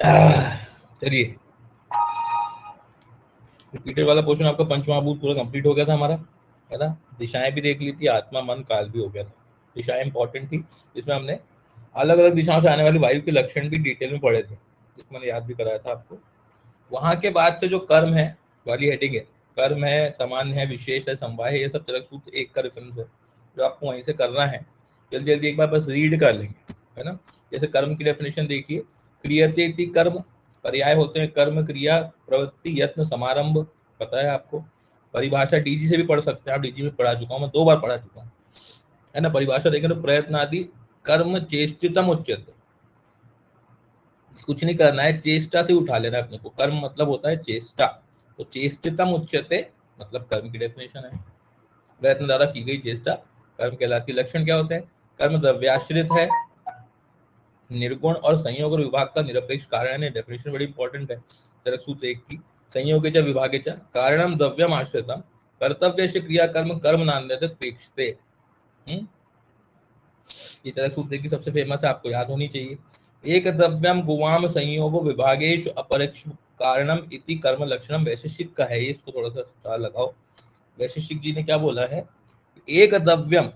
चलिए, रिपीटेड वाला पोर्शन आपका पंचमहाभूत पूरा कंप्लीट हो गया था हमारा, है ना। दिशाएं भी देख ली थी, आत्मा मन काल भी हो गया था। दिशाएं इंपॉर्टेंट थी, जिसमें हमने अलग अलग दिशाओं से आने वाली वायु के लक्षण भी डिटेल में पढ़े थे, जिसमें मैंने याद भी कराया था आपको। वहां के बाद से जो कर्म है वाली हेडिंग है, कर्म है, सामान्य है, विशेष है, समवाय है, ये सब चरक सूत्र एक का रेफरेंस है, जो आपको वहीं से करना है। जल्दी जल्दी एक बार बस रीड कर लेंगे, है ना। जैसे कर्म की डेफिनेशन देखिए, क्रियते इति कर्म, पर्याय होते हैं कर्म, क्रिया, प्रवृत्ति, यत्न, समारंभ, पता है आपको। परिभाषा डीजी से भी पढ़ सकते हैं आप, डीजी में पढ़ा चुका हूँ मैं, 2 बार पढ़ा चुका हूँ, है ना। परिभाषा देखें तो प्रयत्न आदि कर्म चेष्टितम उच्यते, कुछ नहीं करना है, चेष्टा से उठा लेना है अपने को। कर्म मतलब होता है चेष्टा, तो चेष्टितम उच्यते मतलब कर्म की डेफिनेशन है, प्रयत्न द्वारा की गई चेष्टा कर्म कहलाती है। लक्षण क्या होते हैं, कर्म द्रव्याश्रित है, निर्गुण और संयोग और विभाग का निरपेक्ष कारण है। डेफिनेशन बड़ी इंपॉर्टेंट है चरक सूत्र 1 की। संयोगे च विभागे च कारणम द्रव्यम आश्रितम कर्तव्य से क्रिया कर्म कर्म नान्यते अपेक्षते। ये चरक सूत्र की सबसे फेमस है, आपको याद होनी चाहिए। एक द्रव्यम गुवाम संयोगो विभागेश अपरक्ष कारणम इति कर्म लक्षणम, वैशेषिक का है ये, इसको थोड़ा सा स्टार लगाओ। वैशेषिक जी ने क्या बोला है, एक द्रव्यम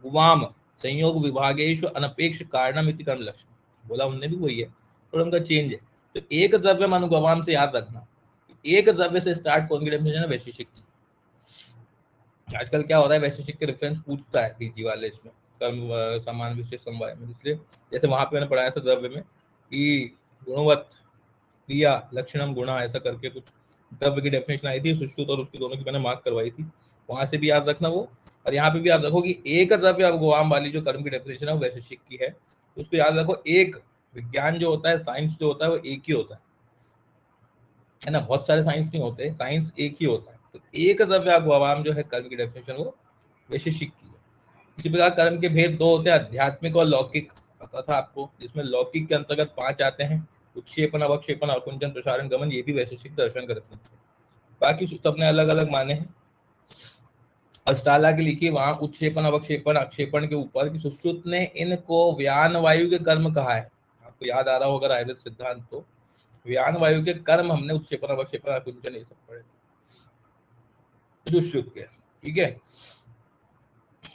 गुवाम संयोग विभागेश अनपेक्ष कारणम इति कर्म लक्षण, बोला उनने भी वही है, थोड़ा उनका चेंज है। तो एक द्रव्यम अनुगवाम से याद रखना, एक द्रव्य से स्टार्ट कौन की डेफिनेशन है, वैशेषिक की। आजकल क्या हो रहा है, वैशेषिक के रेफरेंस पूछता है पीजी वाले इसमें, कर्म समान विशेष समवाय में, इसलिए जैसे वहां पे मैंने पढ़ाया था द्रव्य में कि गुणवत्त क्रिया लक्षणम गुणा ऐसा करके कुछ द्रव्य की डेफिनेशन आई थी, सुश्रुत और उसकी दोनों की मैंने मार्क करवाई थी, वहां से भी याद रखना वो। और यहाँ पे भी याद रखो कि एक द्रव्य अवगुआम वाली जो कर्म की डेफिनेशन है वो वैशेषिक की है, उसको याद रखो। एक विज्ञान जो होता है, साइंस जो होता है, वो एक ही होता है ना, बहुत सारे साइंस नहीं होते, साइंस एक ही होता है। तो एक द्रव्य अवगुआम जो है कर्म की डेफिनेशन वो वैशेषिक की है। इसी प्रकार कर्म के भेद 2 होते हैं, आध्यात्मिक और लौकिक, पता था आपको, जिसमें लौकिक के अंतर्गत 5 आते हैं, उत्क्षेपण, अवक्षेपण, अकुंचन, प्रसारण, गमन, ये भी वैशेषिक दर्शन का रेफरेंस है। बाकी सबने अलग अलग माने हैं। अष्टाला की लिखी वहां उत्क्षेपण, अवक्षेपण, अक्षेपण के ऊपर कि सुश्रुत ने इनको व्यान वायु के कर्म कहा है। आपको याद आ रहा होगा आयुर्वेद सिद्धांत, तो व्यान वायु के कर्म हमने उत्क्षेपण, अवक्षेपण, अकुंचन ये सब पढ़े सुश्रुत के, ठीक है।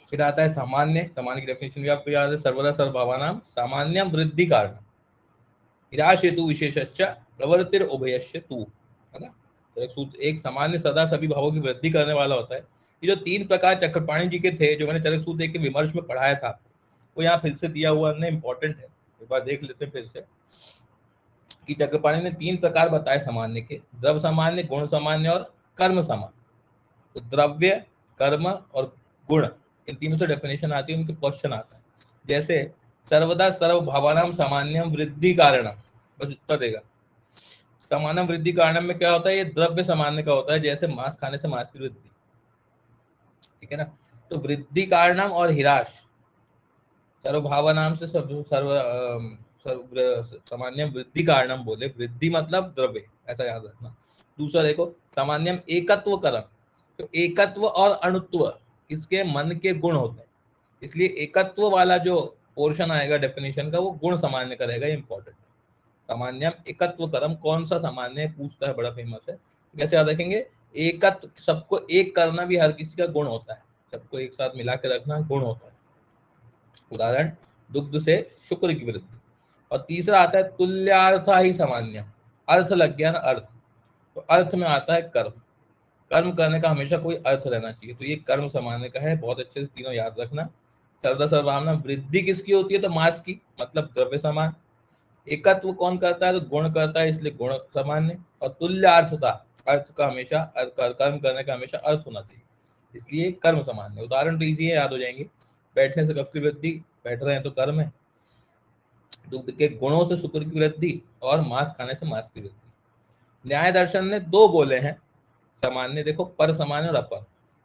फिर आता है सामान्य, सामान्य की डेफिनेशन भी आपको याद है, सर्वदा सर्वभावानां सामान्यम वृद्धि कारण, निराश हेतु विशेषश्च प्रवृत्तिर उभयश्च तू, है ना। तो एक सूत्र, एक सामान्य सदा सभी भावों की वृद्धि करने वाला होता है। ये जो 3 प्रकार चक्रपाणी जी के थे, जो मैंने चरक सूत्र के विमर्श में पढ़ाया था, वो यहाँ फिर से दिया हुआ है, इंपॉर्टेंट है, एक बार देख लेते हैं फिर से कि चक्रपाणी ने 3 प्रकार बताए सामान्य के, द्रव्य सामान्य, गुण सामान्य और कर्म सामान्य। तो द्रव्य, कर्म और गुण, इन तीनों से डेफिनेशन आती है, उनके क्वेश्चन आता है। जैसे सर्वदा सर्व भावानाम सामान्यम वृद्धि कारणम, बस इतना देगा। सामान्य वृद्धि कारणम में क्या होता है, ये द्रव्य सामान्य का होता है, जैसे मांस खाने से मांस की वृद्धि, ठीक है ना। तो वृद्धि कारणम और हिराश, सर्वभावनाम से सामान्य वृद्धि कारणम बोले, वृद्धि मतलब द्रव्य, ऐसा याद रखना। दूसरा देखो, सामान्यम एकत्व कर्म, तो एकत्व और अणुत्व इसके मन के गुण होते हैं, इसलिए एकत्व वाला जो पोर्शन आएगा डेफिनेशन का, वो गुण सामान्य का रहेगा, इंपॉर्टेंट। सामान्यम एकत्व कर्म, कौन सा सामान्य है पूछता है, बड़ा फेमस है। कैसे याद रखेंगे, एकत्व, सबको एक करना भी हर किसी का गुण होता है, सबको एक साथ मिला के रखना गुण होता है। उदाहरण, दुग्ध से शुक्र की वृद्धि। और तीसरा आता है तुल्यार्थ ही सामान्य, अर्थ लग गया ना, अर्थ, तो अर्थ में आता है कर्म, कर्म करने का हमेशा कोई अर्थ रहना चाहिए, तो ये कर्म सामान्य का है, बहुत अच्छे से तीनों याद रखना। सर्वदा सर्वभावना, वृद्धि किसकी होती है, तो मास की, मतलब द्रव्य समान। एकत्व कौन करता है, तो गुण करता है, इसलिए गुण सामान्य। और तुल्यार्थता, अर्थ का हमेशा, कर्म करने का हमेशा अर्थ होना चाहिए, इसलिए कर्म सामान्य। उदाहरण तो इजी है, याद हो जाएंगे। बैठने से कफ की वृद्धि, बैठ रहे हैं तो कर्म है। दुग्ध के गुणों से शुक्र की वृद्धि, और मांस खाने से मांस की वृद्धि। न्याय दर्शन ने 2 बोले हैं सामान्य, देखो पर सामान्य और अपर।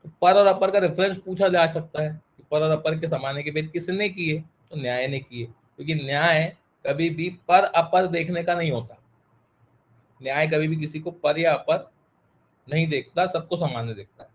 तो पर और अपर का रेफरेंस पूछा जा सकता है कि पर और अपर के सामान्य के भेद किसने किए, तो न्याय ने किए, क्योंकि न्याय कभी भी पर अपर देखने का नहीं होता, न्याय कभी भी किसी को पर या अपर नहीं देखता, सबको सामान्य देखता है।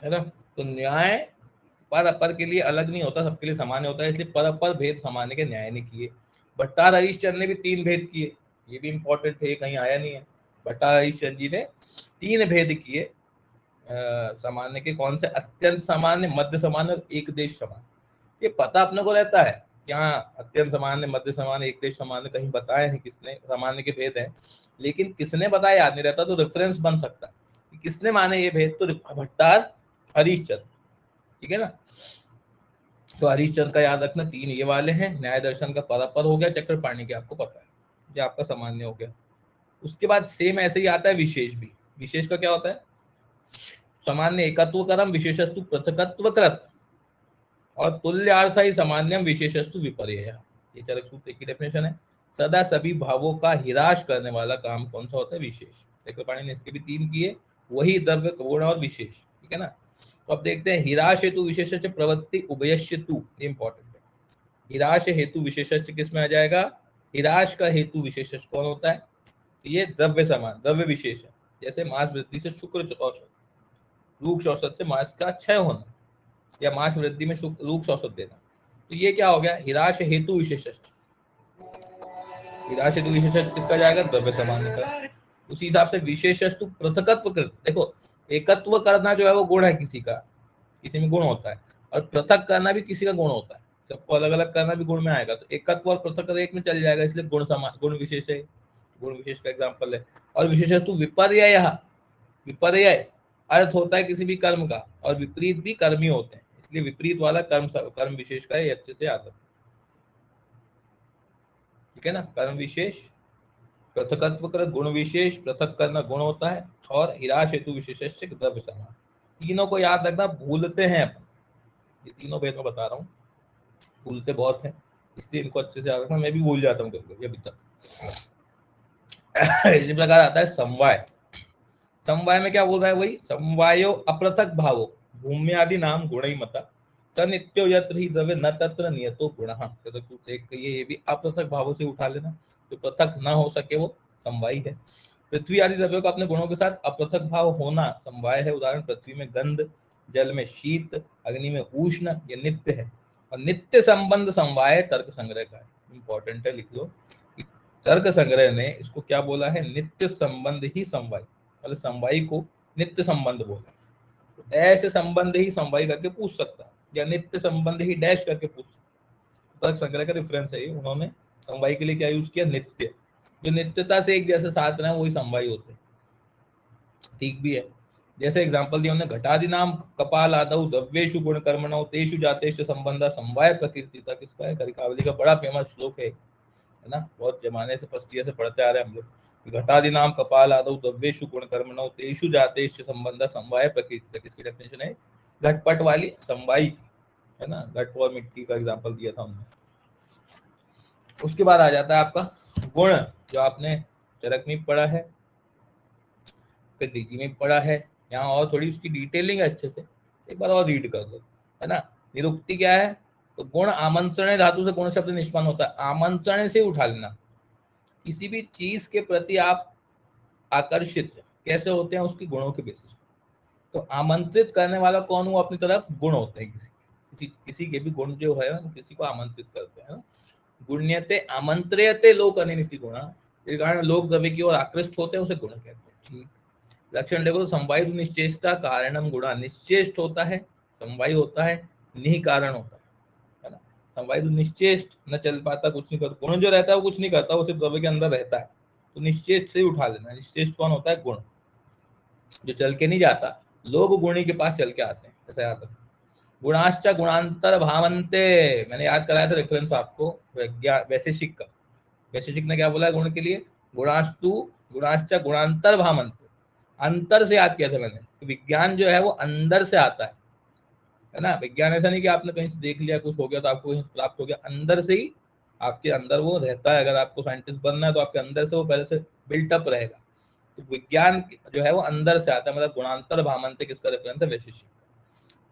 है ना। तो न्याय पर अपर के लिए अलग नहीं होता, सबके लिए सामान्य होता है, इसलिए पर अपर भेद सामान्य के न्याय ने किए। भट्टार हरिश्चंद्र ने भी 3 भेद किए, ये भी इंपॉर्टेंट है, कहीं आया नहीं है। भट्टार हरिश्चंद्र जी ने 3 भेद किए सामान्य के। कौन से? अत्यंत सामान्य, मध्य सामान्य और एक देश सामान्य। ये पता अपने को रहता है क्या, अत्यंत सामान्य, मध्य सामान्य, एक देश सामान्य कहीं बताए हैं किसने, सामान्य के भेद हैं, लेकिन किसने बताया याद नहीं रहता, तो रेफरेंस बन सकता है किसने माने ये भेद, तो भट्टार हरिश्चंद्र, ठीक है ना। तो हरिश्चंद्र का याद रखना 3 ये वाले हैं। न्याय दर्शन का परापर हो गया, चक्रपाणी के आपको पता है, ये आपका सामान्य हो गया। उसके बाद सेम ऐसे ही आता है विशेष भी। विशेष का क्या होता है? सामान्य एकत्व करम, विशेषस्तु पृथकत्व कृत, और तुल्यार्थ ही सामान्यम विशेषस्तु विपर्यय। ये चरक सूत्र की डेफिनेशन है। सदा सभी भावों का हिराश करने वाला काम कौन सा होता है? विशेष। चक्रपाणी ने इसके भी 3 किए, वही द्रव्य, गुण और विशेष, ठीक है ना। तो अब देखते हैं, हिराश हेतु विशेष प्रवृत्ति उभयश्यतु, इंपॉर्टेंट है। हिराश हेतु विशेष किस में आ जाएगा? हिराश का हेतु विशेष कौन होता है? तो ये द्रव्य समान, द्रव्य विशेष है। जैसे मांस वृद्धि से शुक्र औसत, रूक्ष औसत से मांस का क्षय होना, या मांस वृद्धि में रूक्ष औसत देना। तो ये क्या हो गया? हिराश हेतु विशेष। हिराश हेतु विशेष किसका जाएगा? द्रव्य सामान्य का। उसी हिसाब से विशेषस्तु पृथकत्व कृत, देखो एकत्व करना जो है वो गुण है किसी का, किसी में गुण होता है, और पृथक करना भी किसी का गुण होता है, सबको अलग अलग करना भी गुण में आएगा। तो एकत्व और पृथक एक में चल जाएगा, इसलिए गुण समान, गुण विशेष है, गुण विशेष का एग्जाम्पल है। और विशेषस्तु विपर्यय, विपर्यय अर्थ होता है किसी भी कर्म का, और विपरीत भी कर्मी होते हैं, इसलिए विपरीत वाला कर्म, कर्म विशेष का ये अच्छे से याद रखो, ठीक है ना। कर्म विशेष, पृथकत्व कर गुण विशेष, पृथक करना गुण होता है, और हिराश हेतु विशेष द्रव्य समान। तीनों को याद रखना, भूलते हैं अपन, ये तीनों भेद में बता रहा हूँ, भूलते बहुत है, इसलिए इनको अच्छे से याद रखना। मैं भी भूल जाता हूँ कभी अभी तक। इसी प्रकार आता है समवाय। समवाय में क्या बोल रहा है? वही समवायो अपृथक भावो भूम्यादि नाम गुण ही मता सनित्यो यत्र ही द्रव्य न तत्र नियतो गुण। ये भी अपृथक भावों से उठा लेना, जो पृथक न हो सके वो समवाय है। पृथ्वी आदि द्रव्यों का अपने गुणों के साथ अपृथक भाव होना समवाय है। उदाहरण, पृथ्वी में गंध, जल में शीत, अग्नि में उष्ण, ये नित्य है। और नित्य संबंध समवाय तर्क संग्रह का है, इंपॉर्टेंट है, लिख लो। तर्क संग्रह ने इसको क्या बोला है? नित्य संबंध ही समवाय, मतलब समवाय को नित्य संबंध बोला। तो डैश संबंध ही समवाय करके पूछ सकता है, या नित्य संबंध ही डैश करके पूछ सकता है। तर्क संग्रह का रेफरेंस है ये। उन्होंने समवाय के लिए क्या यूज किया? नित्य। जो नित्यता से एक जैसे साथ रहे वही समवाय होते हैं, ठीक भी है। जैसे एग्जांपल दिया उन्होंने, घटादि नाम कपाल आदौ द्रव्येषु गुण कर्मणो तेषु जातेषु संबंध समवाय प्रकृतिता। किसका है? करिकावली का बड़ा फेमस श्लोक है ना, बहुत जमाने से फर्स्ट ईयर से पढ़ते आ रहे हैं हम लोग। घटादि नाम कपाल आदौ द्रव्येषु गुण कर्मणो तेषु जातेषु संबंध समवाय प्रकृतिता। किसकी डेफिनेशन है? घटपट वाली समवाय की, है ना। घट और मिट्टी का एग्जांपल दिया था हमने। उसके बाद आ जाता है आपका गुण, जो आपने चरक में पढ़ा है, फिर डीजी में पढ़ा है। यहाँ और थोड़ी उसकी डिटेलिंग है अच्छे से, एक बार और रीड कर लो, है ना। निरुक्ति क्या है? तो गुण आमंत्रण धातु से गुण शब्द निष्पन्न होता है, आमंत्रण से उठा लेना। किसी भी चीज के प्रति आप आकर्षित कैसे होते हैं? उसकी गुणों के बेसिस। तो आमंत्रित करने वाला कौन हुआ? अपनी तरफ गुण होते हैं, किसी किसी के भी गुण जो है किसी को आमंत्रित करते हैं। गुण्यते आमंत्र्यते लोक अनिति गुणा, इस कारण लोग द्रव्य की ओर आकृष्ट होते हैं, उसे गुण कहते हैं, ठीक। लक्षण देखो तो समवाय निश्चेष्टा कारणम गुणा, निश्चेष्ट होता है, समवाय होता है, निहि कारण होता है ना। समवाय निश्चेष्ट, न चल पाता, कुछ नहीं करता, गुण जो रहता है वो कुछ नहीं करता, वो सिर्फ द्रव्य के अंदर रहता है। तो निश्चेष्ट से ही उठा लेना। निश्चेष्ट कौन होता है? गुण, जो चल के नहीं जाता, लोग गुणी के पास चल के आते हैं, ऐसा याद रखो। गुणाश्च गुणांतर भावन्ते, मैंने याद कराया था रेफरेंस आपको वैशेषिक का। वैशेषिक ने क्या बोला है गुण के लिए? गुणास्तु गुणाश्च गुणांतर भावन्ते, अंतर से याद किया था मैंने। विज्ञान जो है वो अंदर से आता है ना। विज्ञान ऐसा नहीं कि आपने कहीं से देख लिया, कुछ हो गया तो आपको कहीं प्राप्त हो गया, अंदर से ही आपके अंदर वो रहता है। अगर आपको साइंटिस्ट बनना है तो आपके अंदर से वो पहले से बिल्टअप रहेगा। तो विज्ञान जो है वो अंदर से आता है, मतलब गुणांतर भावन्ते किसका रेफरेंस है? वैशेषिक।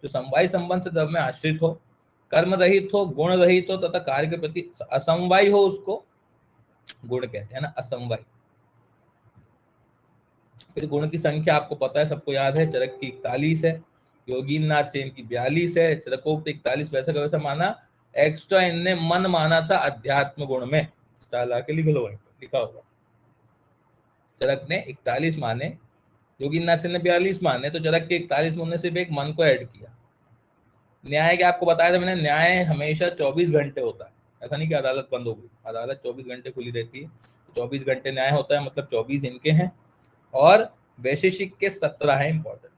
जो समवाय संबंध से द्रव्य में आश्रित हो, कर्म रहित हो, गुण रहित हो तथा कार्य के प्रति असमवाय हो, उसको गुण कहते हैं ना, असमवाय। फिर गुण की संख्या आपको पता है, सबको याद है, चरक की 41 है। योगीनाथ सेन की 42 है, चरकोक्त 41 वैसा का वैसा माना। एक्स्ट्रा इनने मन माना था अध्यात्म गुण में, स्टाइल आके लिख लो, वहीं पर लिखा होगा। चरक ने 41 माने, योगीनाथ सेन ने 42 माने, तो चरक के 41 में उन्होंने सिर्फ एक मन को ऐड किया। न्याय के आपको बताया था मैंने, न्याय हमेशा 24 घंटे होता है, ऐसा नहीं कि अदालत बंद हो गई, अदालत 24 घंटे खुली रहती है। 24 घंटे न्याय होता है, मतलब 24 इनके हैं, और वैशेषिक के 17 है। इंपॉर्टेंट,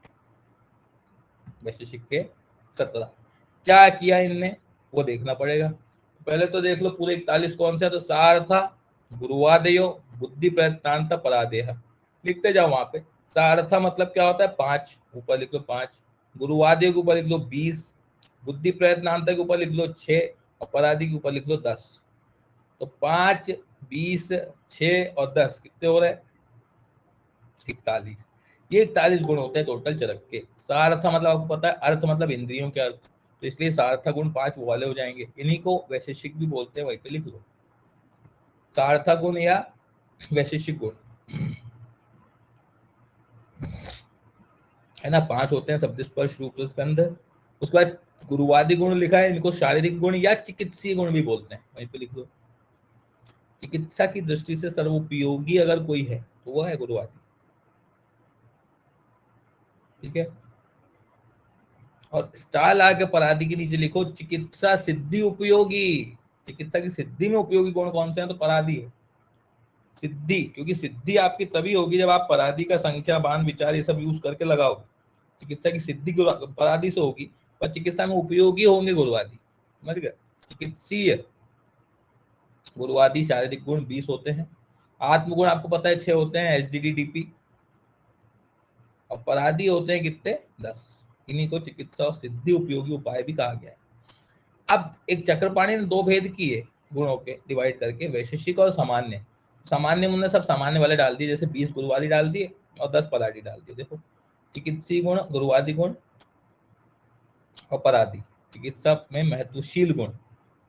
वैशेषिक के 17 क्या किया इनने वो देखना पड़ेगा। पहले तो देख लो पूरे 41 कौन सा है, तो सार्थ, गुरुवादयो, बुद्धि प्रयत्नांत परादेह, लिखते जाओ वहां पे। सार्थ मतलब क्या होता है 5, ऊपर लिख लो 5, गुरुवादय के ऊपर लिख लो 20, बुद्धि प्रयत्नांत के ऊपर लिख लो 6, और परादि के ऊपर लिख लो 10। तो 5, 20, 6 और 10 कितने हो रहे? 41। ये 41 गुण होते हैं टोटल चरक के। सार्थ मतलब आपको पता है, अर्थ मतलब इंद्रियों के अर्थ, तो इसलिए सार्थ गुण 5 वो वाले हो जाएंगे। इन्हीं को वैशेषिक भी बोलते हैं, वहीं पे लिख लो सार्थ गुण या वैशेषिक गुण, है ना। 5 होते हैं, शब्द स्पर्श रूप स्कंध। उसके बाद गुरुवादी गुण लिखा है, इनको शारीरिक गुण या चिकित्सीय गुण भी बोलते हैं, वहीं पे लिख लो। चिकित्सा की दृष्टि से सर्वोपयोगी अगर कोई है तो वो है गुरुवादी, ठीक है। और स्टाल आके परादी के नीचे लिखो चिकित्सा सिद्धि उपयोगी। चिकित्सा की सिद्धि में उपयोगी गुण कौन से हैं, तो परादी है। सिद्धि, क्योंकि सिद्धि आपकी तभी होगी जब आप परादी का संख्या, बाण, विचार ये सब यूज करके लगाओगे। चिकित्सा की सिद्धि परादी से होगी, पर चिकित्सा में उपयोगी होंगे गुरुवादी, समझ गए। चिकित्सीय गुरुवादी शारीरिक गुण 20 होते हैं। आत्मगुण आपको पता है 6 होते हैं, HDD-DP, और परादी होते हैं कितने? 10। इन्हीं को चिकित्सा और सिद्धि उपयोगी उपाय भी कहा गया है। अब एक चक्रपाणी ने 2 भेद किए गुणों के डिवाइड करके, वैशेषिक और सामान्य। सामान्य उन्होंने सब सामान्य वाले डाल दिए, जैसे 20 गुरुवादी डाल दिए और 10 परादी डाल दिए। देखो चिकित्सीय गुण, गुरुवादी गुण और परादी, चिकित्सा में महत्वशील गुण,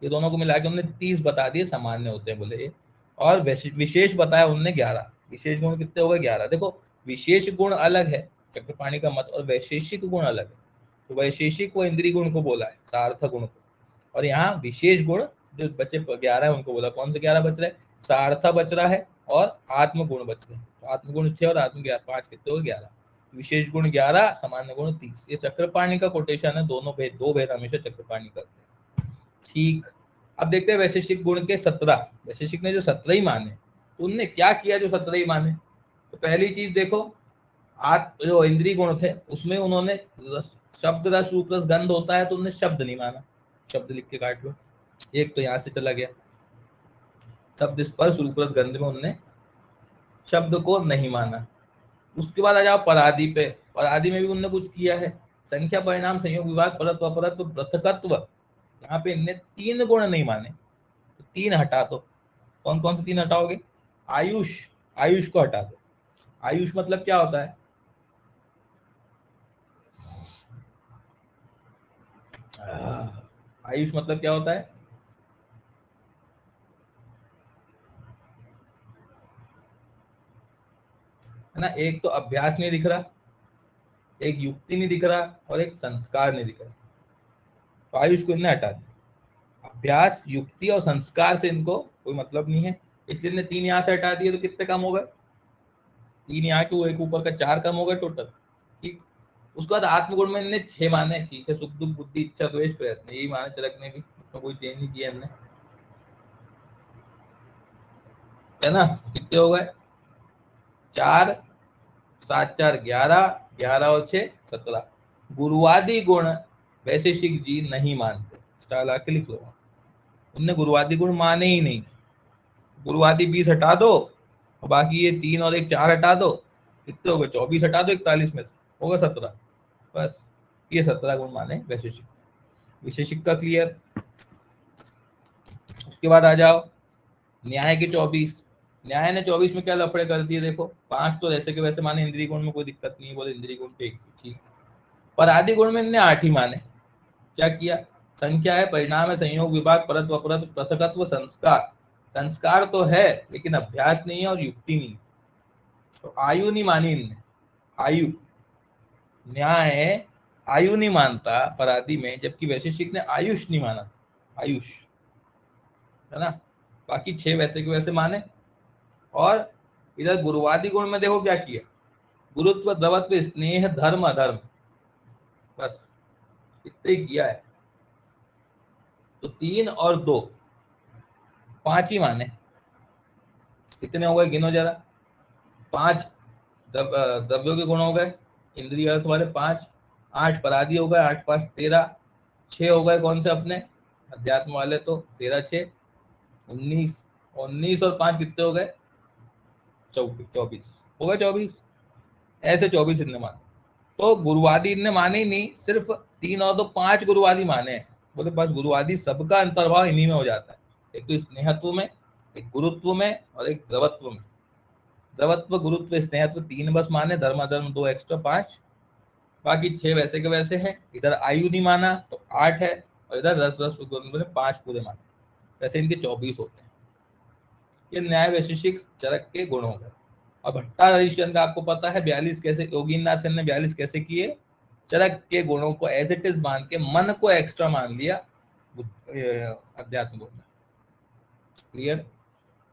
ये दोनों को मिला के उन्होंने 30 बता दिए सामान्य होते हैं बोले ये। और विशेष बताया उन्होंने 11। विशेष गुण कितने हो गए? 11। देखो विशेष गुण अलग है चक्रपाणी का मत, और वैशेषिक गुण अलग है। तो वैशेषिक को इंद्रिय गुण को बोला है, सार्थ गुण को, और यहाँ विशेष गुण जो बचे 11 है उनको बोला। कौन से 11 बच रहे? सार्थ बच रहा है और आत्म गुण बच रहे हैं। तो आत्म गुण 6 और आत्म 5 कितने हो गए? 11। विशेष गुण 11, सामान्य गुण 30। ये चक्रपाणी का कोटेशन है, दोनों भेद, 2 भेद हमेशा चक्रपाणी करते हैं, ठीक। अब देखते हैं वैशेषिक गुण के 17। वैशेषिक ने जो 17 ही माने, तो उनने क्या किया जो 17 ही माने? तो पहली चीज देखो, जो इंद्रिय गुण थे उसमें उन्होंने शब्द रस रूप रस गंध होता है, तो उन्होंने शब्द नहीं माना। शब्द लिख के काट लो, एक तो यहां से चला गया। शब्द स्पर्श रूप रस गंध में उन्होंने शब्द को नहीं माना। उसके बाद आ जाओ परादी पे। परादी में भी उन्होंने कुछ किया है, संख्या, परिणाम, संयोग, विभाग, परत्व, अपरत्व, पृथकत्व। यहाँ पे इनने 3 गुण नहीं माने, तो 3 हटा दो। कौन कौन से 3 हटाओगे? आयुष, आयुष को हटा दो। आयुष मतलब क्या होता है? आयुष मतलब क्या होता है? है ना, एक तो अभ्यास नहीं दिख रहा, एक युक्ति नहीं दिख रहा, और एक संस्कार नहीं दिख रहा। तो आयुष को इनने हटा दिया। अभ्यास, युक्ति और संस्कार से इनको कोई मतलब नहीं है, इसलिए इनने 3 यहाँ से हटा दिए। तो कितने कम हो गए? 3 यहाँ के, वो एक ऊपर का 4 कम हो गए टोटल, ठीक। उसके बाद आत्मगुण में इनने 6 माने, ठीक है। सुख दुख, बुद्धि, इच्छा, द्वेष, प्रयत्न, यही माने चरक ने भी, उसमें कोई चेंज नहीं किया हमने, है ना। कितने हो गए? 4, 7, 4, 11, 11 और 6, 17। गुरुवादी गुण वैशेषिक जी नहीं मानते, स्टाइल आके लिख लो। उनने गुरुवादी गुण माने ही नहीं। गुरुवादी 20 हटा दो, और बाकी ये 3 और एक 4 हटा दो, कितने हो गए? 24 हटा दो 41 में से, होगा 17, बस। ये 17 गुण माने वैशेषिक। विशेषिक का क्लियर। उसके बाद आ जाओ न्याय के 24। न्याय ने 24 में क्या लफड़े कर दिए? देखो 5 तो वैसे के वैसे माने, इंद्रिय गुण में कोई दिक्कत नहीं है, बोले इंद्रिय गुण ठीक, ठीक। पर आदि गुण में इनने 8 ही माने। क्या किया? संख्या है, परिणाम है, संयोग, विभाग, परत्व, अपरत्व, पृथकत्व, संस्कार। संस्कार तो है लेकिन अभ्यास नहीं है और युक्ति नहीं है। तो आयु नहीं मानी इनने। आयु, न्याय आयु नहीं मानता परादी में, जबकि वैशेषिक ने आयुष नहीं माना था, आयुष, है ना। बाकी 6 वैसे के वैसे माने। और इधर गुरुवादी गुण में देखो क्या किया, गुरुत्व, द्रवत्व, स्नेह, धर्म, अधर्म, बस इतने ही किया है। तो 3 और 2, 5 ही माने। कितने हो गए गिनो जरा, 5 द्रव्यों के गुण हो गए, इंद्रिय अर्थ वाले 5, 8 परादी हो गए, 8 5 13, 6 हो गए कौन से अपने अध्यात्म वाले, तो 13 6 19, 19 और 5 कितने हो गए, 24 हो गए, 24, ऐसे 24 इनने माने। तो गुरुवादी इनने माने ही नहीं, सिर्फ 3 और 2 5 गुरुवादी माने हैं। बोले बस गुरुवादी सबका अंतर्भाव इन्हीं में हो जाता है, एक तो स्नेहत्व में, एक गुरुत्व में, और एक द्रवत्व में। द्रवत्व, गुरुत्व, स्नेहत्व 3 बस माने, धर्माधर्म 2 एक्स्ट्रा 5, बाकी 6 वैसे के वैसे हैं। इधर आयु नहीं माना तो 8 है, और इधर रस रस 5 पूरे माने, वैसे इनके 24 होते हैं। ये न्याय वैशेषिक चरक के गुण हो गए। और भट्टा हरिश्चंद्र का आपको पता है 42 कैसे, योगीनाथ सेन ने 42 कैसे किए, चरक के गुणों को एज इट इज मान के मन को एक्स्ट्रा मान लिया अध्यात्म गुण में। क्लियर।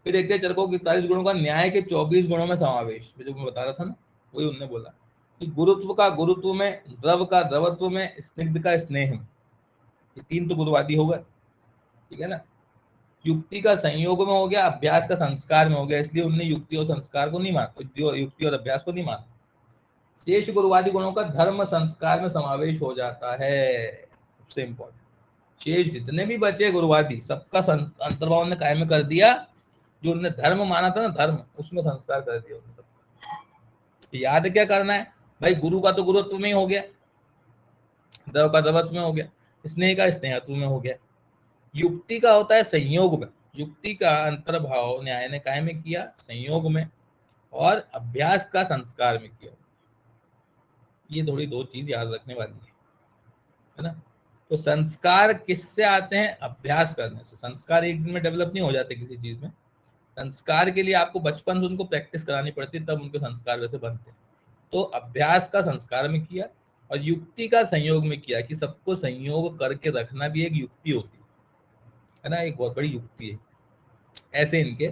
फिर देखते हैं चरकों के 41 गुणों का न्याय के 24 गुणों में समावेश, जो मैं बता रहा था ना, वही उन्होंने बोला कि गुरुत्व का गुरुत्व में, द्रव का द्रवत्व में, स्निग्ध का स्नेह में। ये 3 तो गुरुवादी हो गए, ठीक है ना। युक्ति का संयोग में हो गया, अभ्यास का संस्कार में हो गया, इसलिए उन्होंने युक्ति और संस्कार को नहीं माना, युक्ति और अभ्यास को नहीं माना। शेष गुरुवादी गुणों का धर्म संस्कार में समावेश हो जाता है, सबसे इंपॉर्टेंट। शेष जितने भी बचे गुरुवादी, सबका अंतर्भाव ने कायम कर दिया, जो उन्होंने धर्म माना था ना, धर्म, उसमें संस्कार कर दिया उन्होंने। याद क्या करना है भाई, गुरु का तो गुरुत्व में ही हो गया, द्रव का द्रवत्व में हो गया, स्नेह का स्नेहत्व में हो गया। युक्ति का होता है संयोग में, युक्ति का अंतर्भाव न्याय ने कायम किया संयोग में, और अभ्यास का संस्कार में किया। ये थोड़ी 2 चीज याद रखने वाली है ना। तो संस्कार किससे आते हैं, अभ्यास करने से। संस्कार एक दिन में डेवलप नहीं हो जाते किसी चीज में, संस्कार के लिए आपको बचपन से उनको प्रैक्टिस करानी पड़ती है, तब उनके संस्कार वैसे बनते हैं। तो अभ्यास का संस्कार में किया, और युक्ति का संयोग में किया, कि सबको संयोग करके रखना भी एक युक्ति होती है ना, एक बहुत बड़ी युक्ति है। ऐसे इनके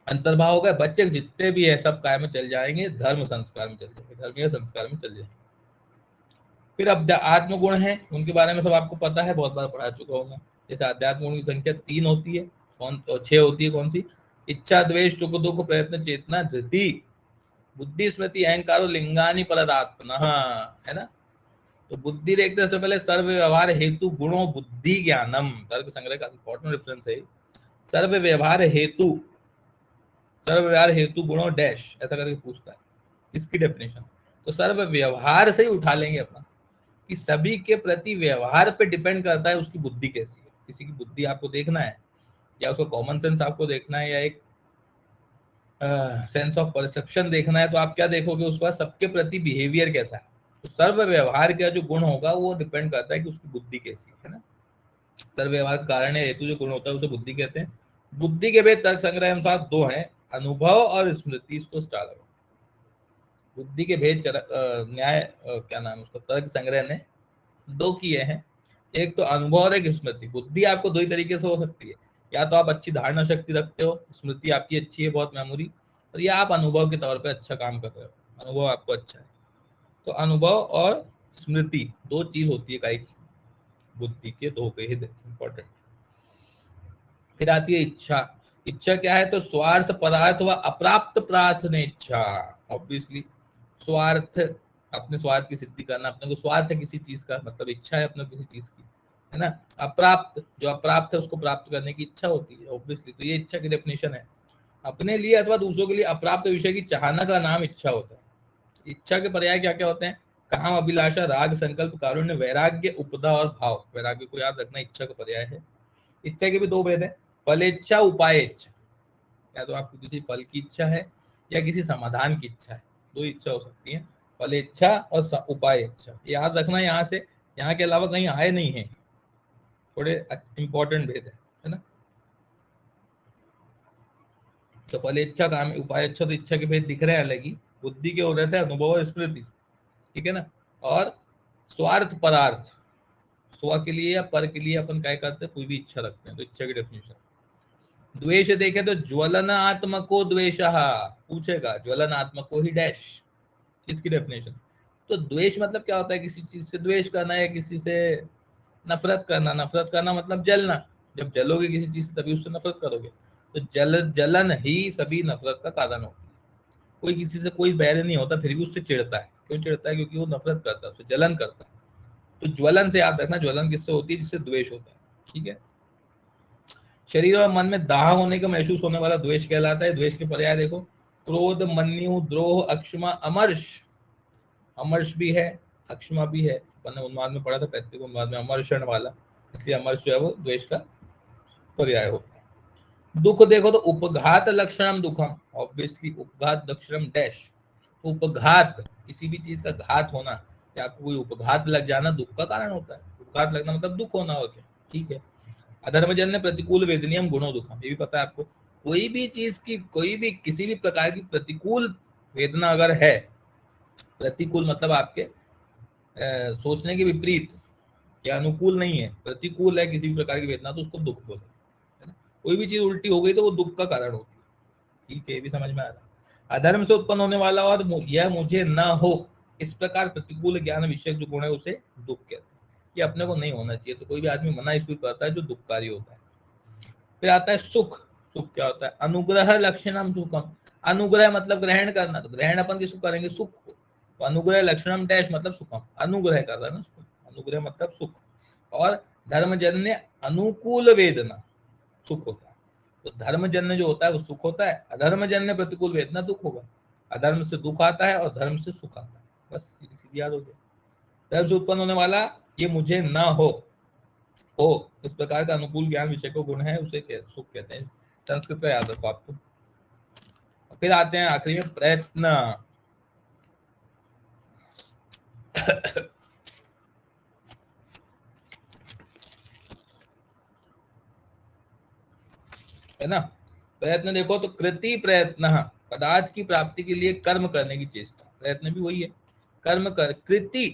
अंतर्भाव हो गए। बच्चे जितने भी है सब काय में चल जाएंगे, धर्म संस्कार में चल जाएंगे, धर्मीय संस्कार में चल जाएंगे। फिर अब आत्मगुण है, उनके बारे में सब आपको पता है, बहुत बार पढ़ा चुका हूँ मैं। जैसे अध्यात्म गुण की संख्या 3 होती है, 6 होती है, कौन सी, इच्छा, द्वेष, सुख दुख, प्रयत्न, चेतना, धृति, बुद्धि, स्मृति, अहंकार, लिंगानी परदात्मन, है ना। तो बुद्धि देखते सबसे पहले, सर्व व्यवहार हेतु गुणों बुद्धि ज्ञानम, तर्क संग्रह का इंपॉर्टेंट रेफरेंस है। सर्व व्यवहार हेतु, सर्व व्यवहार हेतु गुणों डैश, ऐसा करके पूछता है, इसकी डेफिनेशन। तो सर्व व्यवहार से ही उठा लेंगे अपना, कि सभी के प्रति व्यवहार पे डिपेंड करता है उसकी बुद्धि कैसी है। किसी की बुद्धि आपको देखना है, या उसका कॉमन सेंस आपको देखना है, या एक सेंस ऑफ परसेप्शन देखना है, तो आप क्या देखोगे, उसका सबके प्रति बिहेवियर कैसा है। तो सर्व व्यवहार का जो गुण होगा वो डिपेंड करता है कि उसकी बुद्धि कैसी है ना। सर्व व्यवहार का कारण है हेतु जो गुण होता है उसे बुद्धि कहते हैं। बुद्धि के भेद तर्क संग्रह अनुसार 2 हैं, अनुभव और स्मृति। इसको स्टार लगाओ। बुद्धि के भेद न्याय क्या नाम है उसका, तर्क संग्रह ने 2 किए हैं, एक तो अनुभव और एक स्मृति। बुद्धि आपको 2 ही तरीके से हो सकती है, या तो आप अच्छी धारणा शक्ति रखते हो, स्मृति आपकी अच्छी है बहुत मेमोरी, और या आप अनुभव के तौर पे अच्छा काम कर रहे हो, अनुभव आपको अच्छा है। तो अनुभव और स्मृति 2 चीज होती है काई की, बुद्धि के 2 भेद इंपॉर्टेंट। फिर आती है इच्छा। इच्छा क्या है, तो स्वार्थ पदार्थ व अप्राप्त प्रार्थना इच्छा। ऑब्वियसली स्वार्थ, अपने स्वार्थ की सिद्धि करना, अपने को स्वार्थ है किसी चीज का, मतलब इच्छा है अपने किसी चीज की, है ना। अप्राप्त, जो अप्राप्त है उसको प्राप्त करने की इच्छा होती है, ऑब्वियसली। तो ये इच्छा की डेफिनेशन है, अपने लिए अथवा दूसरों के लिए अप्राप्त विषय की चाहना का नाम इच्छा होता है। इच्छा के पर्याय क्या क्या होते हैं, काम, अभिलाषा, राग, संकल्प, कारुण्य, वैराग्य, उपदा और भाव। वैराग्य को याद रखना इच्छा का पर्याय है। इच्छा के भी 2 भेद है, फलेच्छा, उपाय इच्छा। या तो आपको किसी फल की इच्छा है, या किसी समाधान की इच्छा है, 2 इच्छा हो सकती है, फलेच्छा और उपाय इच्छा। याद रखना, यहाँ से, यहाँ के अलावा कहीं आए नहीं है, थोड़े इंपॉर्टेंट भेद है ना। तो फलेच्छा, काम, उपाय इच्छा, तो इच्छा के भेद दिख रहे हैं अलग ही। बुद्धि के हो रहे थे अनुभव और स्मृति, ठीक है ना। और स्वार्थ परार्थ, स्व के लिए या पर के लिए अपन क्या करते हैं, कोई भी इच्छा रखते हैं, तो इच्छा की डेफिनेशन। द्वेष देखे तो ज्वलनात्मको द्वेषः, पूछेगा ज्वलनात्मको ही डैश, इसकी डेफिनेशन। तो द्वेष मतलब क्या होता है, किसी चीज से द्वेष करना या किसी से नफरत करना। नफरत करना मतलब जलना, जब जलोगे किसी चीज से तभी उससे नफरत करोगे। तो जलन ही सभी नफरत का कारण होती है। कोई किसी से कोई बैर नहीं होता फिर भी उससे चिढ़ता है, क्यों चिढ़ता है, क्योंकि वो नफरत करता है, उससे जलन करता है। तो ज्वलन से याद रखना, ज्वलन किससे होती है, जिससे द्वेष होता है, ठीक है। शरीर और मन में दाह होने का महसूस होने वाला द्वेष कहलाता है। द्वेष के पर्याय देखो, क्रोध, मन्यु, द्रोह, अक्षमा, अमर्ष। अमर्ष भी है, अक्षमा भी है, अपन ने उन्माद में पढ़ा था, पैतृक उन्माद में अमर्षण वाला, इसलिए अमर्ष जो है वो द्वेष का पर्याय होता है। दुख देखो तो उपघात लक्षणम दुखम, ऑब्वियसली उपघात लक्षणम डैश। उपघात, किसी भी चीज का घात होना, या आपको कोई उपघात लग जाना दुख का कारण होता है। उपघात लगना मतलब दुख होना हो गया, ठीक है। अधर्मजन्य प्रतिकूल वेदनियम गुणो दुखम, ये भी पता है आपको। कोई भी चीज की, कोई भी किसी भी प्रकार की प्रतिकूल वेदना अगर है, प्रतिकूल मतलब आपके सोचने के विपरीत या अनुकूल नहीं है, प्रतिकूल है किसी भी प्रकार की वेदना, तो उसको दुख बोलते हैं, है ना। कोई भी चीज उल्टी हो गई तो वो दुख का कारण होती है, ठीक है, ये भी समझ में आ रहा है। अधर्म से उत्पन्न होने वाला और यह मुझे न हो, इस प्रकार प्रतिकूल ज्ञान विषय जो गुण है उसे दुख कहते हैं। ये अपने को नहीं होना चाहिए, तो कोई भी आदमी मना इसलिए करता है जो दुखकारी होता है। फिर आता है सुख। सुख क्या होता है, अनुग्रह लक्षणम सुखम। अनुग्रह मतलब ग्रहण करना, तो ग्रहण अपन किसको करेंगे, सुख को। तो अनुग्रह लक्षणम डैश मतलब सुखम, अनुग्रह कर रहा है ना उसको, अनुग्रह मतलब सुख। और धर्मजन्य अनुकूल वेदना सुख होता है। तो धर्मजन्य जो होता है वो सुख होता है, अधर्मजन्य प्रतिकूल वेदना दुख होगा। अधर्म से दुख आता है और धर्म से सुख आता है, बस सीधी सीधी याद हो गया। धर्म से उत्पन्न होने वाला ये मुझे ना हो, इस प्रकार का अनुकूल ज्ञान विषय को गुण है, उसे सुख कहते हैं। संस्कृत का याद रखो आपको। फिर आते हैं आखिरी में प्रयत्न। है ना। प्रयत्न देखो तो कृति प्रयत्न, पदार्थ की प्राप्ति के लिए कर्म करने की चेष्टा, प्रयत्न भी वही है। कर्म कर, कृति,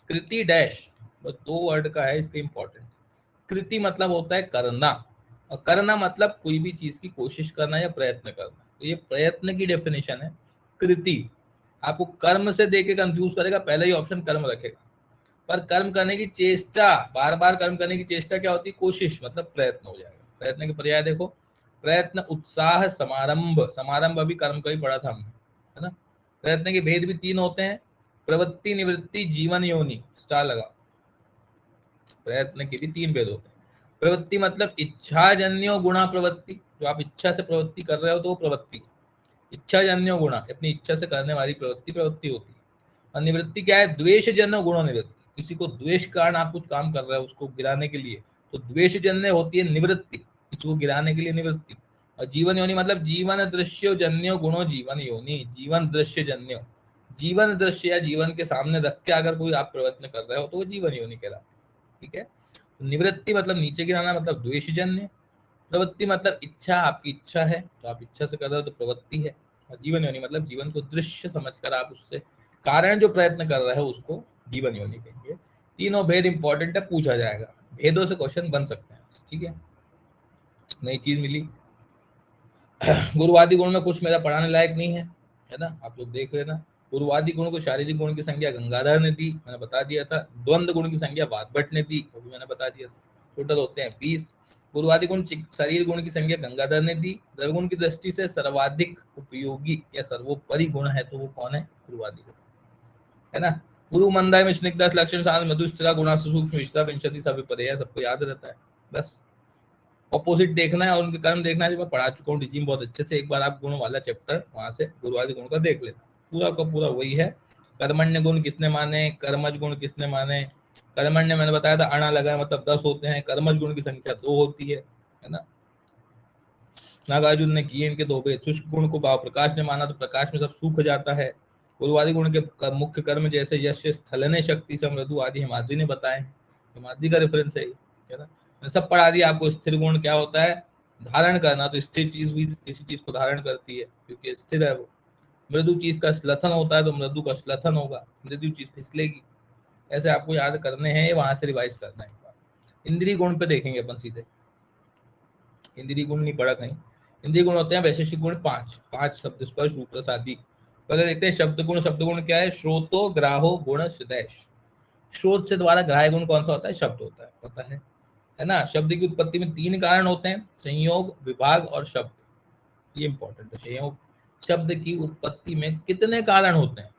कृति डैश, बस दो वर्ड का है इसलिए इंपॉर्टेंट। कृति मतलब होता है करना, और करना मतलब कोई भी चीज की कोशिश करना या प्रयत्न करना। तो ये प्रयत्न की डेफिनेशन है कृति। आपको कर्म से देके कंफ्यूज करेगा, पहले ही ऑप्शन कर्म रखेगा। पर कर्म करने की चेष्टा, बार बार कर्म करने की चेष्टा क्या होती है, कोशिश, मतलब प्रयत्न हो जाएगा। प्रयत्न के पर्याय देखो, प्रयत्न, उत्साह, समारंभ। समारंभ अभी कर्म का ही पढ़ा था हमने, है ना। प्रयत्न के भेद भी तीन होते हैं, प्रवृत्ति, निवृत्ति, जीवन योनि, स्टार लगा। प्रयत्न के भी तीन भेद होते हैं। प्रवृत्ति मतलब इच्छाजन्यो गुणा प्रवृत्ति, जो आप इच्छा से प्रवृत्ति कर रहे हो तो वो प्रवृत्ति। इच्छाजन्यो गुणा, अपनी इच्छा से करने वाली प्रवृत्ति प्रवृत्ति होती है। और निवृत्ति क्या है, द्वेषजन्य गुणों निवृत्ति। किसी को द्वेष के कारण आप कुछ काम कर रहे हो उसको गिराने के लिए, तो द्वेषजन्य होती है निवृत्ति, किसी को गिराने के लिए निवृत्ति। और जीवन योनि मतलब जीवन दृश्य जन्यो गुणों जीवन योनि, जीवन दृश्य जन्यो, जीवन दृश्य या जीवन के सामने रख के अगर कोई आप प्रयत्न कर रहे हो तो वो जीवन योनि कहलाता है, ठीक है। तो निवृत्ति मतलब नीचे गिराना, मतलब द्वेषजन्य। प्रवृत्ति मतलब इच्छा, आपकी इच्छा है तो आप इच्छा से कर रहे हो तो प्रवृत्ति है। और जीवन योनि मतलब जीवन को दृश्य समझकर आप उससे कारण जो प्रयत्न कर रहे हो उसको जीवन योनि कहेंगे। तीनों भेद इंपॉर्टेंट है, पूछा जाएगा, भेदों से क्वेश्चन बन सकते हैं, ठीक है। नई चीज मिली। गुरुवादी गुण में कुछ मेरा पढ़ाने लायक नहीं है ना, आप लोग देख लेना। गुरुवादी गुण को शारीरिक गुण की संख्या गंगाधर ने दी, मैंने बता दिया था। द्वंद्व गुण की संख्या वाग्भट ने दी, वो भी मैंने बता दिया था। टोटल होते हैं 20। गुरुवादी गुण शरीर गुण की संख्या गंगाधर ने दी। द्रव्यगुण की दृष्टि से सर्वाधिक उपयोगी या सर्वोपरि गुण है तो वो कौन है, गुरुवादी गुण, है ना। गुरु मंदाय में स्निग्ध लक्षण शांत मधुष्टरा गुणा सूक्ष्म विष्टा विंशति सब विपर्य, सबको याद रहता है। बस ऑपोजिट देखना है और उनके कर्म देखना है, जो मैं पढ़ा चुका हूँ डिजिम बहुत अच्छे से। एक बार आप गुण वाला चैप्टर वहां से गुरुवादी गुण का देख लेना, पूरा का पूरा वही है। कर्मण्य गुण किसने माने, कर्मज गुण किसने माने। कर्मण्य मैंने बताया था अणा लगा मतलब 10 होते हैं, कर्मज गुण की संख्या 2 होती है ना। नागार्जुन ने किए इनके 2 भेद। शुष्क गुण को भाव प्रकाश ने माना तो प्रकाश में सब सूख जाता है। गुरुवादी गुण के मुख्य कर्म जैसे यश, स्थलने, शक्ति, समृद्धु आदि हिमाद्री ने बताए हैं। हिमाद्री का रेफरेंस है ना। मैंने सब पढ़ा दिया आपको। स्थिर गुण क्या होता है, धारण करना, तो स्थिर चीज भी किसी चीज को धारण करती है क्योंकि स्थिर है वो। मृदु चीज का स्लथन होता है तो मृदु का स्लथन होगा, मृदु चीज फिसलेगी। ऐसे आपको याद करने हैं, वहां से रिवाइज करना है। इंद्रिय गुण पे देखेंगे अपन सीधे, इंद्रिय गुण नहीं पढ़ा कहीं। इंद्रिय गुण होते हैं वैशेषिक गुण पांच, पांच शब्द स्पर्श रूप रस आदि। पहले देखते हैं शब्द गुण। शब्द गुण क्या है? श्रोतो ग्राहो गुण सदैश। स्रोत से द्वारा ग्राह्य गुण कौन सा होता है? शब्द होता है, पता है ना। शब्द की उत्पत्ति में तीन कारण होते हैं, संयोग, विभाग और शब्द। ये इंपॉर्टेंट है, संयोग। शब्द की उत्पत्ति में कितने कारण होते हैं?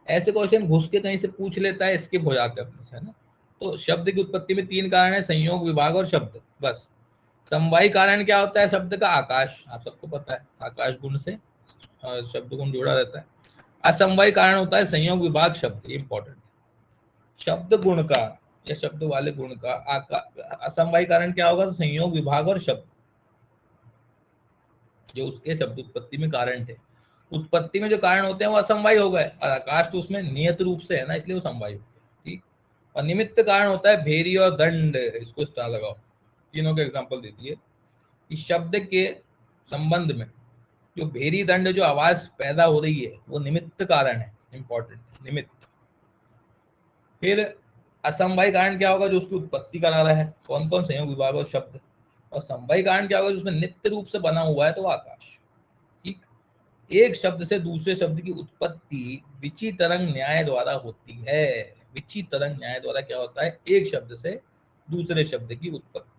ऐसे क्वेश्चन घुस के कहीं से पूछ लेता है, स्किप हो जाते हैं अपने से, है ना। तो शब्द की उत्पत्ति में तीन कारण है, संयोग, विभाग और शब्द, बस। समवायी कारण क्या होता है शब्द का? आकाश, आप सबको पता है, आकाश गुण से शब्द गुण जुड़ा रहता है। असमवायी कारण होता है संयोग, विभाग, शब्द, ये इंपॉर्टेंट। शब्द गुण का या शब्द वाले गुण का असमवायी कारण क्या होगा? तो संयोग, विभाग और शब्द, जो उसके शब्द उत्पत्ति में कारण थे। उत्पत्ति में जो कारण होते हैं वो असमवायी हो गए, और आकाश तो उसमें नियत रूप से है ना, इसलिए वो समवायी हो गए, ठीक। और निमित्त कारण होता है भेरी और दंड, इसको स्टार लगाओ। तीनों के एग्जाम्पल दे दिए। इस शब्द के संबंध में जो भेरी दंड जो आवाज पैदा हो रही है वो निमित्त कारण है, इंपॉर्टेंट, निमित्त। फिर असमवायी कारण क्या होगा? जो उसकी उत्पत्ति करा रहा है, कौन कौन? संयोग, विभाग और शब्द। और समवायी कारण क्या होगा? जो उसमें नित्य रूप से बना हुआ है, तो वो आकाश, ठीक। एक शब्द से दूसरे शब्द की उत्पत्ति विचित्रंग न्याय द्वारा होती है। विचित्रंग न्याय द्वारा क्या होता है? एक शब्द से दूसरे शब्द की उत्पत्ति,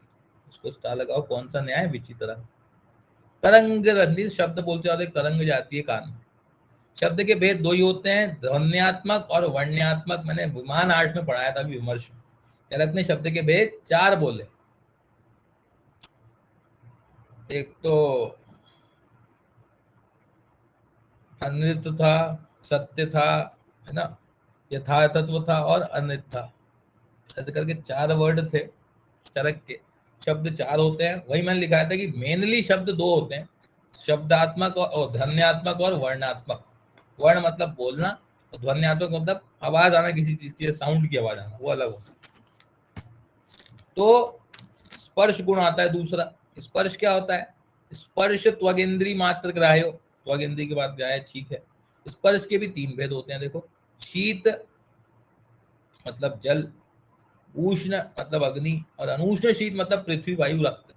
इसको स्टार लगाओ। कौन सा न्याय? विचित्रंग। तरंग रंधित शब्द बोलते हैं, तरंग जाती है कान में। शब्द के भेद दो ही होते हैं, ध्वन्यात्मक और वर्ण्यात्मक। मैंने विमान आर्ट में पढ़ाया था अभी विमर्श में। तिलक ने शब्द के भेद चार बोले। एक तो अनृत था, सत्य था, है ना, यथार्थत्व था और अनृत था। ऐसे करके चार वर्ड थे चरक के। शब्द चार होते हैं। वही मैंने लिखा था कि मेनली शब्द दो होते हैं, शब्दात्मक और ध्वन्यात्मक और वर्णात्मक। वर्ण मतलब बोलना, और ध्वन्यात्मक मतलब आवाज आना, किसी चीज की साउंड की आवाज आना, वो अलग होता है। तो स्पर्श गुण आता है दूसरा। स्पर्श क्या होता है? स्पर्श त्वगिंद्री मात्र ग्राह्य, त्वगिंद्री के बाद ग्राह्य, ठीक है। स्पर्श के भी तीन भेद होते हैं, देखो। शीत मतलब जल, उष्ण मतलब अग्नि, और अनूष्ण शीत मतलब पृथ्वी, वायु, रक्त।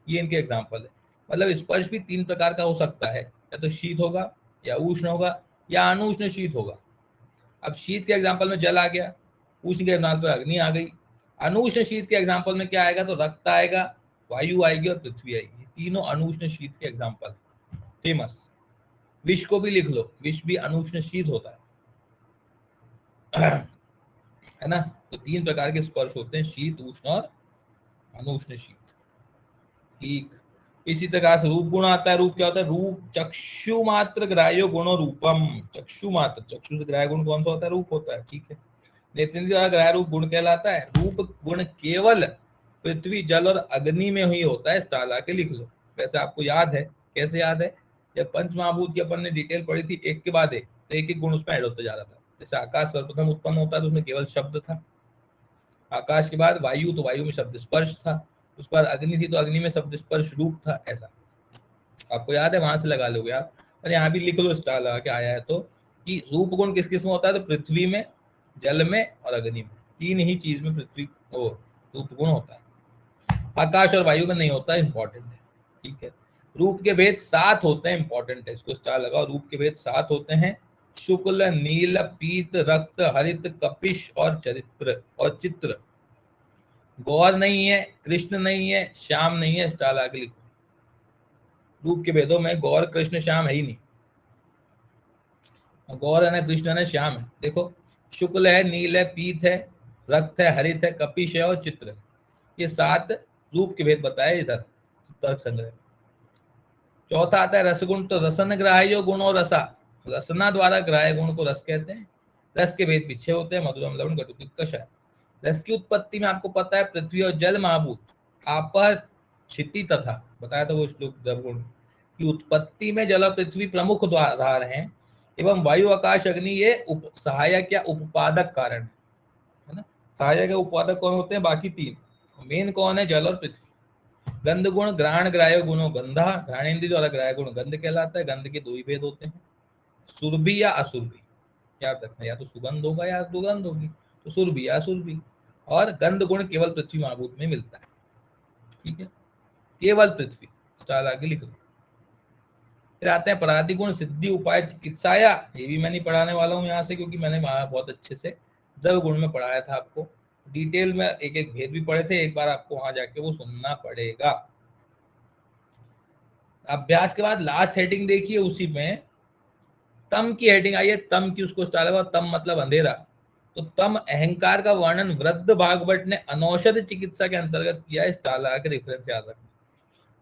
ये इनके एग्जाम्पल है। मतलब स्पर्श भी तीन प्रकार का हो सकता है, या तो शीत होगा, या उष्ण होगा, या अनूष्ण शीत होगा। अब शीत के एग्जाम्पल में जल आ गया, उष्ण के एग्जाम्पल में अग्नि आ गई। अनूष्ण शीत के एग्जाम्पल में क्या आएगा? तो रक्त आएगा, वायु आएगी और पृथ्वी आएगी। तीनों अनूष्ण शीत के एग्जाम्पल, फेमस। विष को भी लिख लो, विष भी अनूष्ण शीत होता है ना। तो तीन प्रकार के स्पर्श होते हैं, शीत, उष्ण और अनूष्ण शीत, ठीक। इसी प्रकार से रूप गुण आता है। रूप क्या होता है? रूप चक्षु मात्र ग्राह्यो गुणो रूपम। चक्षु मात्र, चक्षु से ग्राह्य गुण कौन सा होता है? रूप होता है, ठीक है। नेत्रेंद्रिय द्वारा ग्राह्य रूप गुण कहलाता है। रूप गुण केवल पृथ्वी, जल और अग्नि में ही होता है, स्टार ला के लिख लो। वैसे आपको याद है, कैसे याद है? जब पंच महाभूत की अपन ने डिटेल पढ़ी थी, एक के बाद एक, तो एक एक गुण उसमें ऐड होता जा रहा था। जैसे आकाश सर्वप्रथम उत्पन्न होता है तो उसमें केवल शब्द था। आकाश के बाद वायु, तो वायु में शब्द स्पर्श था। उसके बाद अग्नि थी, तो अग्नि में शब्द स्पर्श रूप था। ऐसा आपको याद है, वहां से लगा लोगे आप। और यहाँ भी लिख लो स्टार लगा के आया है तो, कि रूप गुण किस किस में होता है? तो पृथ्वी में, जल में और अग्नि में, तीन ही चीज में पृथ्वी ओ रूप गुण होता है। आकाश और वायु में नहीं होता, इंपॉर्टेंट है, ठीक है। रूप के भेद सात होते हैं, इंपॉर्टेंट है, इसको स्टार लगाओ। रूप के भेद सात होते हैं, शुक्ल, नील, पीत, रक्त, हरित, कपिश और चरित्र और चित्र। गौर नहीं है, कृष्ण नहीं है, श्याम नहीं है, स्टार लगा के लिखो। रूप के भेदों में गौर, कृष्ण, श्याम है ही नहीं। गौर है ना, कृष्ण है ना, श्याम है। देखो, शुक्ल है, नील है, पीत है, रक्त है, हरित है, कपिश है और चित्र है। ये सात रूप के भेद बताए इधर तर्क संग्रह। चौथा आता है रसगुण। तो रसन ग्राह्यो गुणो रसा, रसना द्वारा ग्राह्य गुण को रस कहते हैं। रस के भेद पीछे होते हैं, मधुरम, लवण, कटु, कषाय। रस की उत्पत्ति में आपको पता है, पृथ्वी और जल महाभूत, आपह, क्षिति तथा, बताया था वो श्लोक द्रवगुण की उत्पत्ति में जल और पृथ्वी प्रमुख आधार हैं, एवं वायु, आकाश, अग्नि ये सहायक या उपपादक कारण है ना। सहायक या उपपादक कौन होते हैं? बाकी तीन। मेन कौन है? जल और पृथ्वी। गंध गुण ग्रहण ग्राह्य गुणों गंधा, घ्राणेन्द्रिय द्वारा ग्राह्य गुण गंध कहलाता है। गंध के दो ही भेद होते हैं, सुरभि या असुरभि। याद रखना, या तो सुगंध होगा या दुर्गंध होगी। तो सुरभि या सुरभि। और गंध गुण केवल पृथ्वी महाभूत में मिलता है। ठीक है, केवल पृथ्वी, स्टार आगे लिख लो। फिर आते हैं पराधि गुण सिद्धि उपाय चिकित्साया। ये भी मैं नहीं पढ़ाने वाला हूँ यहाँ से, क्योंकि मैंने वहां बहुत अच्छे से द्रव्य गुण में पढ़ाया था आपको, डिटेल में एक एक भेद भी पढ़े थे। एक बार आपको वहां जाके वो सुनना पड़ेगा। अभ्यास के बाद लास्ट हेडिंग देखिए, उसी में तम की हेडिंग आई है, तम की, उसको स्टार लगा, तम मतलब अंधेरा। तो तम अहंकार का वर्णन वृद्ध भागवत ने अनौषध चिकित्सा के अंतर्गत किया है। स्टार लगा के रेफरेंस याद रखना।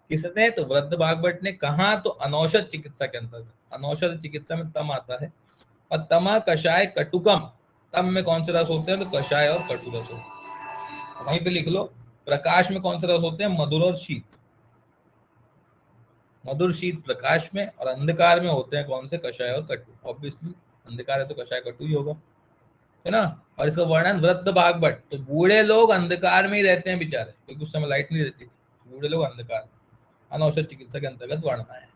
किसने? तो वृद्ध भागवत ने। कहा? तो अनौषध चिकित्सा के अंतर्गत। अनौषध चिकित्सा में तम आता है। और तमा कषाय कटुकम। तम में कौन से रस होते हैं? तो कषाय और कटु रस होते हैं। वहीं पे लिख लो, प्रकाश में कौन से रस होते हैं? मधुर और शीत। मधुर शीत प्रकाश में, और अंधकार में होते हैं कौन से? कषाय और कटु। ऑब्वियसली अंधकार है तो कषाय कटु ही होगा, है ना। और इसका वर्णन वृद्ध भागवत। तो बूढ़े लोग अंधकार में ही रहते हैं बेचारे, क्योंकि उस समय लाइट नहीं रहती। बूढ़े लोग अंधकार, अनौषध चिकित्सा के अंतर्गत वर्णन है।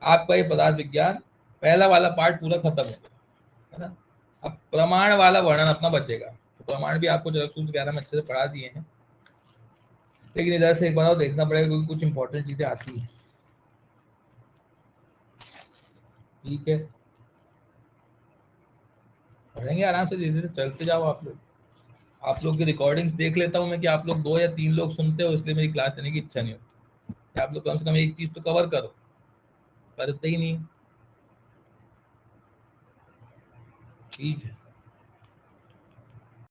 आपका ये पदार्थ विज्ञान पहला वाला पार्ट पूरा खत्म हो गया, है ना। अब प्रमाण वाला वर्णन अपना बचेगा। तो प्रमाण भी आपको जरूर सूत्र 11 में अच्छे से पढ़ा दिए हैं, लेकिन इधर से एक बार और देखना पड़ेगा, क्योंकि कुछ इंपॉर्टेंट चीजें आती हैं। ठीक है, पढ़ेंगे आराम से, धीरे धीरे चलते जाओ आप लोग। आप लोग की रिकॉर्डिंग्स देख लेता हूँ मैं, कि आप लोग 2 या 3 लोग सुनते हो, इसलिए मेरी क्लास लेने की इच्छा नहीं होती कि आप लोग कम से कम एक चीज तो कवर करो, करते ही नहीं। ठीक है।